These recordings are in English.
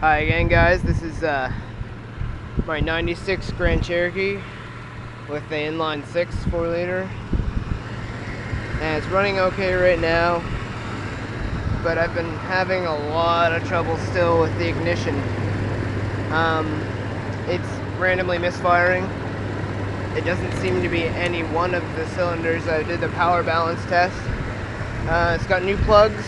Hi again, guys. This is my 96 Grand Cherokee with the inline 6 4-liter, and it's running okay right now, but I've been having a lot of trouble still with the ignition. It's randomly misfiring. It doesn't seem to be any one of the cylinders. I did the power balance test. It's got new plugs.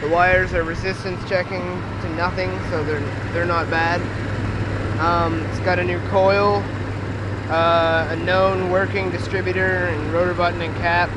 The wires are resistance checking to nothing, so they're not bad. It's got a new coil, a known working distributor and rotor button and cap.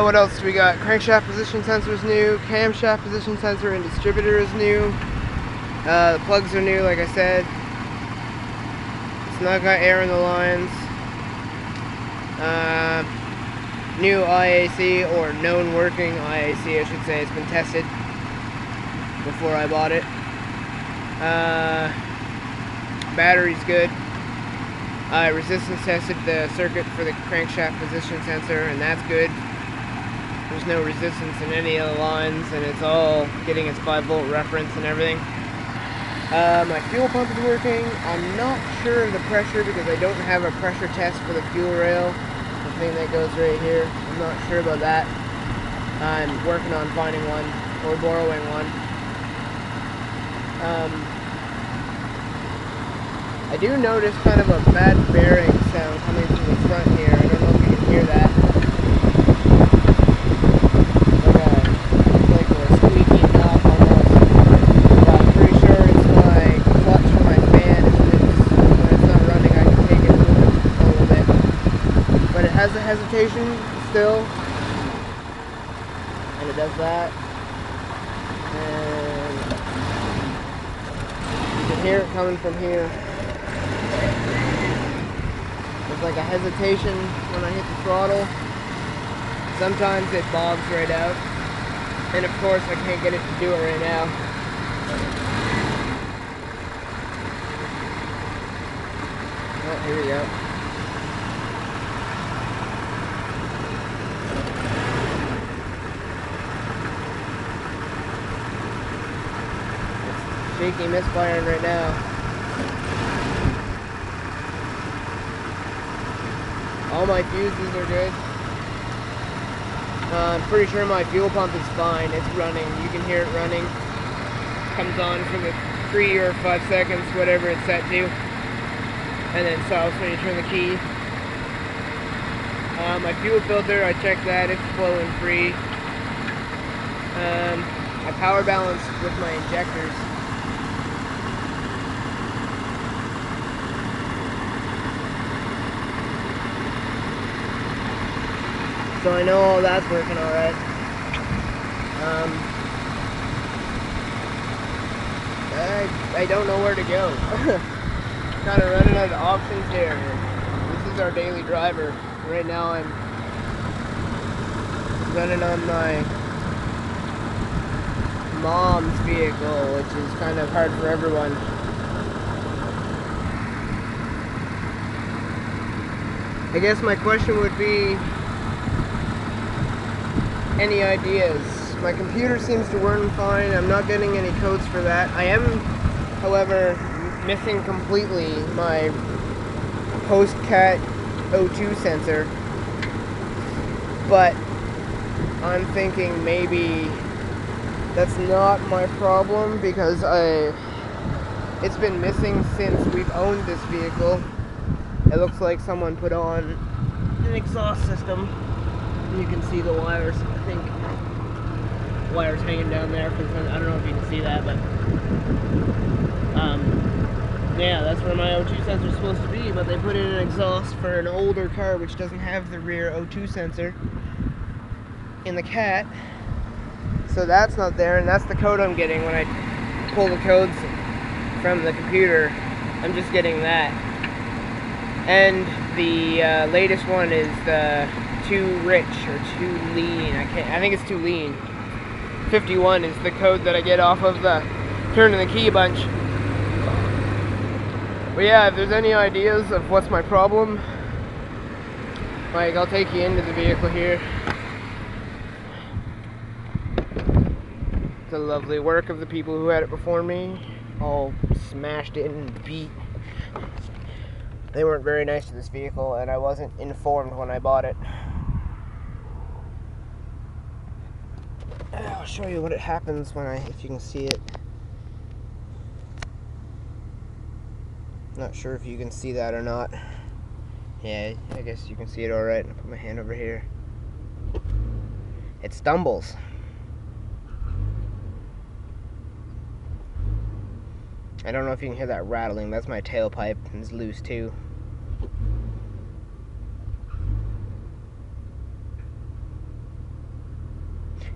What else do we got? Crankshaft position sensor is new, camshaft position sensor and distributor is new. The plugs are new, like I said. It's not got air in the lines. New IAC, or known working IAC I should say. It's been tested before I bought it. Battery's good. I resistance tested the circuit for the crankshaft position sensor, and that's good. There's no resistance in any of the lines, and it's all getting its 5-volt reference and everything. My fuel pump is working. I'm not sure of the pressure because I don't have a pressure test for the fuel rail. The thing that goes right here. I'm not sure about that. I'm working on finding one or borrowing one. I do notice kind of a bad bearing sound coming from the front here. I don't know if you can hear that. Like a squeaky knob almost. But I'm pretty sure it's my clutch for my fan. When it's not running, I can take it a little bit. But it has a hesitation still, and it does that, and you can hear it coming from here. There's like a hesitation when I hit the throttle. Sometimes it bogs right out, and of course I can't get it to do it right now. Oh, here we go. Shaky misfiring right now. All my fuses are good. I'm pretty sure my fuel pump is fine. It's running. You can hear it running. Comes on for the 3 or 5 seconds, whatever it's set to, and then stops when you turn the key. My fuel filter, I checked that. It's flowing free. I power balance with my injectors. So I know all that's working alright. I don't know where to go. Kind of running out of options here. This is our daily driver. Right now I'm running on my mom's vehicle, which is kind of hard for everyone. I guess my question would be, any ideas? My computer seems to run fine. I'm not getting any codes for that. I am, however, missing completely my post-cat O2 sensor, but I'm thinking maybe that's not my problem because it's been missing since we've owned this vehicle. It looks like someone put on an exhaust system. You can see the wires, I think, wires hanging down there. I don't know if you can see that, but yeah, that's where my O2 sensor is supposed to be, but they put in an exhaust for an older car which doesn't have the rear O2 sensor in the cat, so that's not there, and that's the code I'm getting when I pull the codes from the computer. I'm just getting that, and the latest one is the too rich or too lean. I think it's too lean. 51 is the code that I get off of the turning the key a bunch. But yeah, if there's any ideas of what's my problem, like, I'll take you into the vehicle here. the lovely work of the people who had it before me. All smashed in and beat. They weren't very nice to this vehicle, and I wasn't informed when I bought it. I'll show you what it happens when if you can see it. Not sure if you can see that or not. Yeah, I guess you can see it alright. I'll put my hand over here. It stumbles. I don't know if you can hear that rattling. That's my tailpipe. It's loose too.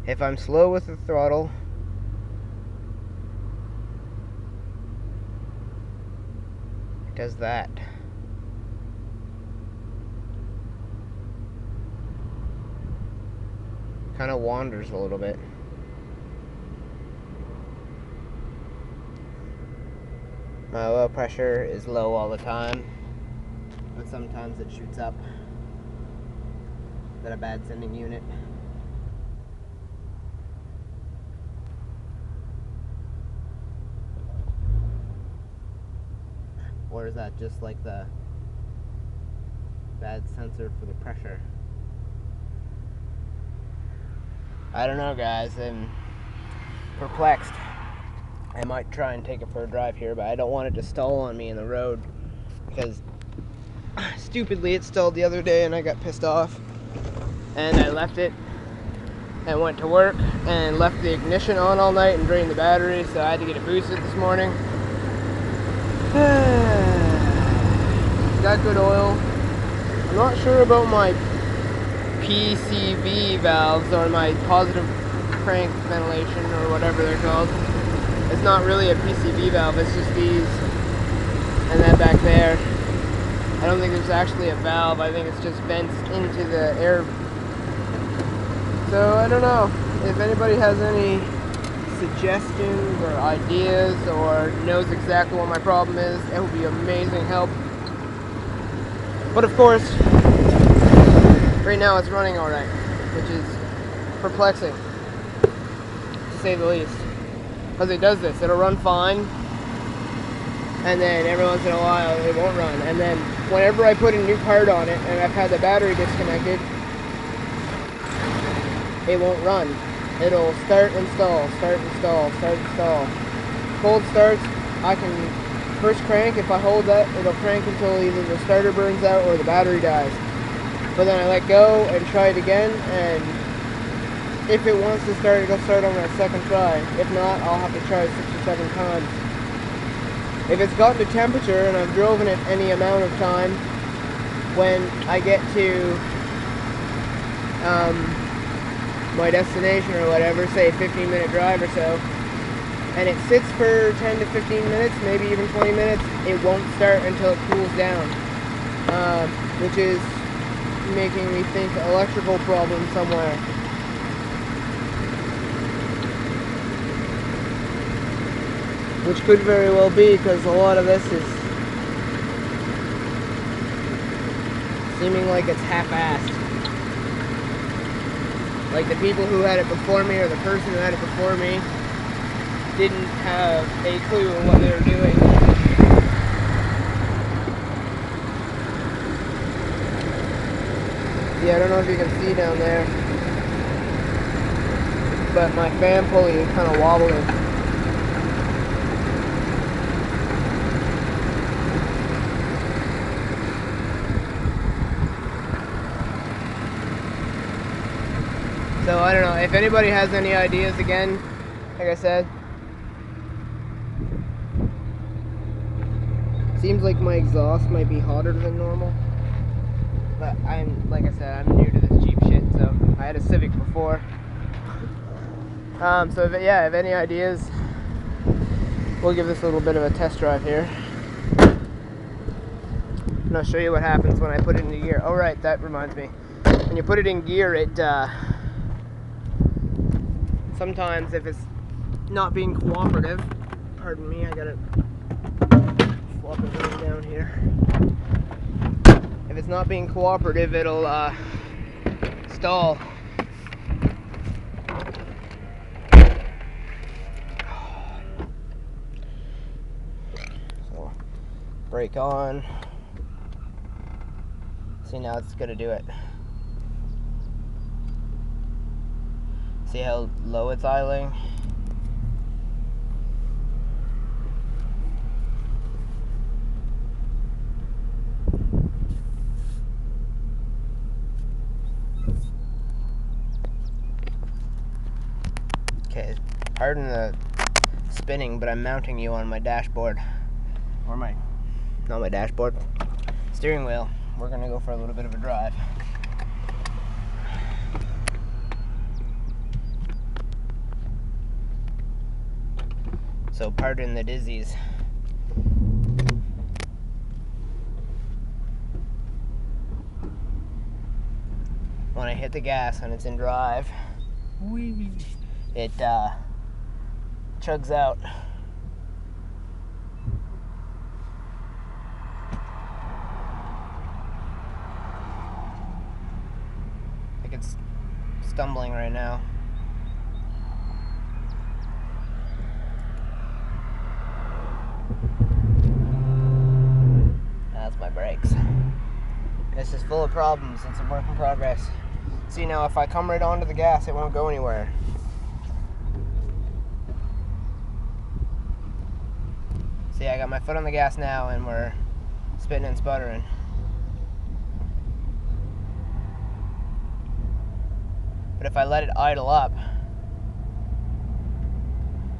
If I'm slow with the throttle, it does that. Kind of wanders a little bit. My oil pressure is low all the time, but sometimes it shoots up. Is that a bad sending unit? Or is that just like the bad sensor for the pressure? I don't know, guys. I'm perplexed. I might try and take it for a drive here, but I don't want it to stall on me in the road, because stupidly it stalled the other day and I got pissed off, and I left it and went to work and left the ignition on all night and drained the battery, so I had to get it boosted this morning. Got good oil. I'm not sure about my PCV valves, or my positive crank ventilation, or whatever they're called. It's not really a PCV valve, it's just these and that back there. I don't think there's actually a valve, I think it's just vents into the air. So I don't know. If anybody has any suggestions or ideas or knows exactly what my problem is, it would be amazing help. But of course, right now it's running alright, which is perplexing, to say the least. Because it does this, it'll run fine, and then every once in a while it won't run. And then whenever I put a new part on it and I've had the battery disconnected, it won't run. It'll start and stall, start and stall, start and stall. Cold starts, I can first crank. If I hold that, it'll crank until either the starter burns out or the battery dies. But then I let go and try it again, and if it wants to start, it'll start on that second try. If not, I'll have to try 6 or 7 times. If it's gotten to temperature and I've driven it any amount of time, when I get to my destination or whatever, say 15-minute drive or so, and it sits for 10 to 15 minutes, maybe even 20 minutes, it won't start until it cools down, which is making me think electrical problem somewhere. Which could very well be, because a lot of this is seeming like it's half-assed. Like the people who had it before me, or the person who had it before me, didn't have a clue on what they were doing. Yeah, I don't know if you can see down there, but my fan pulley is kind of wobbling. So I don't know, if anybody has any ideas, again, like I said, seems like my exhaust might be hotter than normal, but like I said, I'm new to this Jeep shit, so I had a Civic before. So if any ideas, we'll give this a little bit of a test drive here. And I'll show you what happens when I put it into gear. Oh right, that reminds me. When you put it in gear, it sometimes if it's not being cooperative, pardon me, I gotta flop it right down here. If it's not being cooperative, it'll stall. Brake on. See, now it's gonna do it. See how low it's idling? Okay, pardon the spinning, but I'm mounting you on my dashboard. Or not my dashboard, steering wheel. We're gonna go for a little bit of a drive. So pardon the dizzies. When I hit the gas and it's in drive, it chugs out. Like it's stumbling right now. That's my brakes. This is full of problems. It's a work in progress. See, now if I come right onto the gas, it won't go anywhere. See, I got my foot on the gas now and we're spitting and sputtering. But if I let it idle up,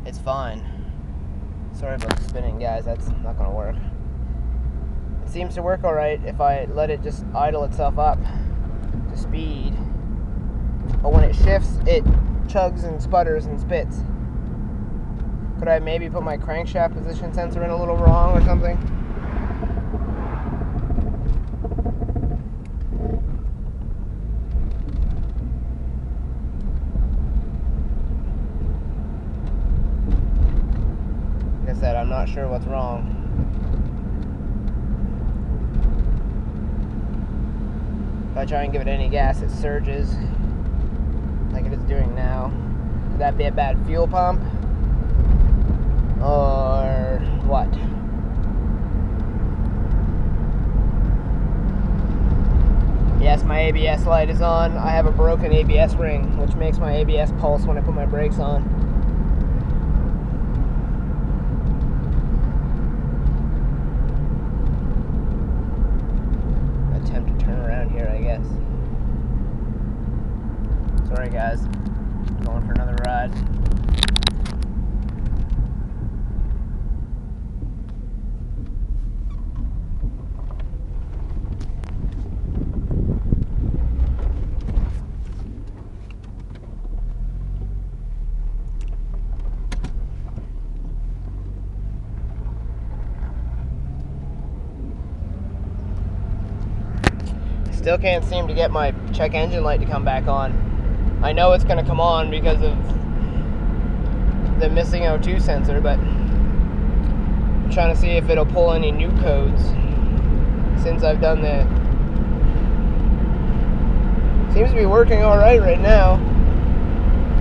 it's fine. Sorry about the spinning, guys. That's not gonna work. It seems to work alright if I let it just idle itself up to speed. But when it shifts, it chugs and sputters and spits. Could I maybe put my crankshaft position sensor in a little wrong or something? Like I said, I'm not sure what's wrong. If I try and give it any gas, it surges like it is doing now. Could that be a bad fuel pump? Or what? Yes, my ABS light is on. I have a broken ABS ring, which makes my ABS pulse when I put my brakes on. Attempt to turn around here, I guess. Sorry guys, going for another ride. Still can't seem to get my check engine light to come back on. I know it's going to come on because of the missing O2 sensor, but I'm trying to see if it'll pull any new codes since I've done that. Seems to be working alright right now.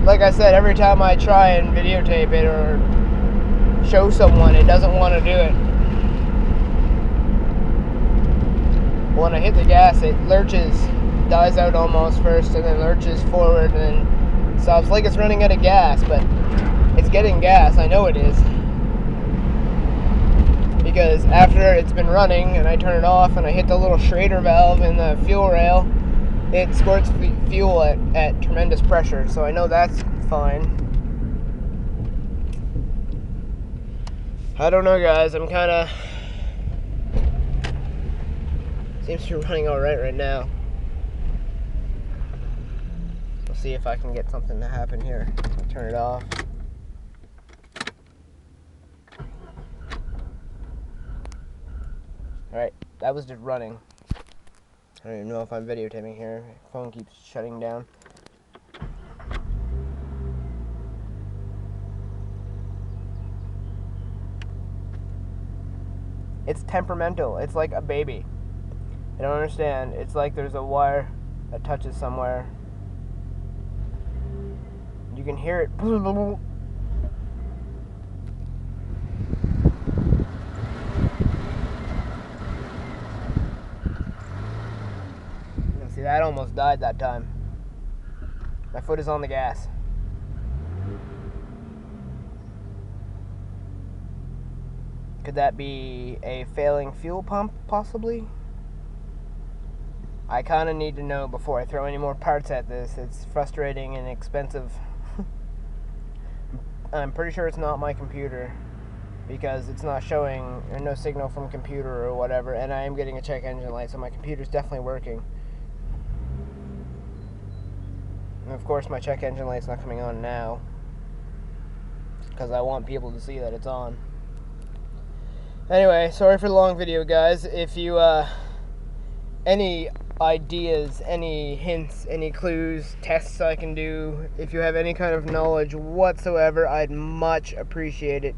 Like I said, every time I try and videotape it or show someone, it doesn't want to do it. When I hit the gas, it lurches, dies out almost first, and then lurches forward, and then stops like it's running out of gas, but it's getting gas. I know it is. Because after it's been running, and I turn it off, and I hit the little Schrader valve in the fuel rail, it squirts fuel at tremendous pressure, so I know that's fine. I don't know, guys. I'm kind of... Seems to be running alright right now. We'll see if I can get something to happen here. I'll turn it off. Alright, that was just running. I don't even know if I'm videotaping here. My phone keeps shutting down. It's temperamental. It's like a baby. I don't understand. It's like there's a wire that touches somewhere. You can hear it. Dad almost died that time. My foot is on the gas. Could that be a failing fuel pump, possibly? I kind of need to know before I throw any more parts at this. It's frustrating and expensive. I'm pretty sure it's not my computer, because it's not showing no signal from computer or whatever, and I am getting a check engine light, so my computer's definitely working. And of course my check engine light's not coming on now, because I want people to see that it's on. Anyway, sorry for the long video, guys. If you, any ideas, any hints, any clues, tests I can do, if you have any kind of knowledge whatsoever, I'd much appreciate it.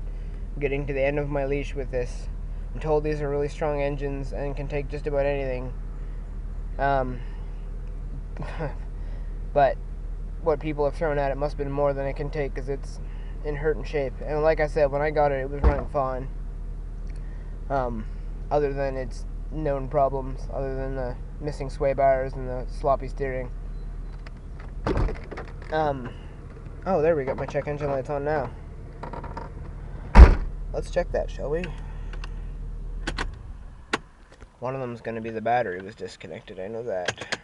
I'm getting to the end of my leash with this. I'm told these are really strong engines and can take just about anything. But what people have thrown at it must have been more than it can take, because it's in hurting shape. And like I said, when I got it, it was running fine. Other than its known problems, other than the missing sway bars and the sloppy steering. Oh, there we go. My check engine light's on now. Let's check that, shall we? One of them is going to be the battery was disconnected. I know that.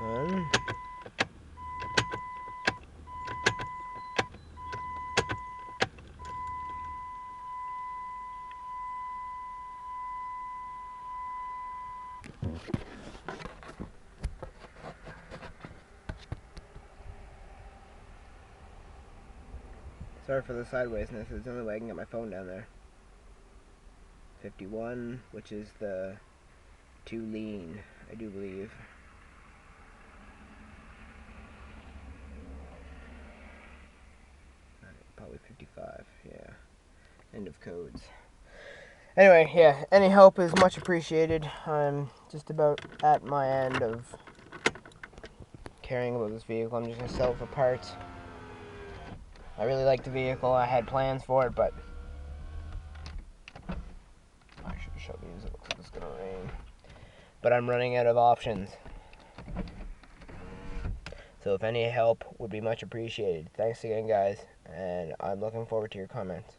One. Sorry for the sidewaysness, it's the only way I can get my phone down there. 51, which is the too lean, I do believe. Probably 55, yeah. End of codes. Anyway, yeah, any help is much appreciated. I'm just about at my end of caring about this vehicle. I'm just going to sell it for parts. I really like the vehicle. I had plans for it, but I should have showed these. It looks like it's going to rain. But I'm running out of options. So if any help would be much appreciated. Thanks again, guys, and I'm looking forward to your comments.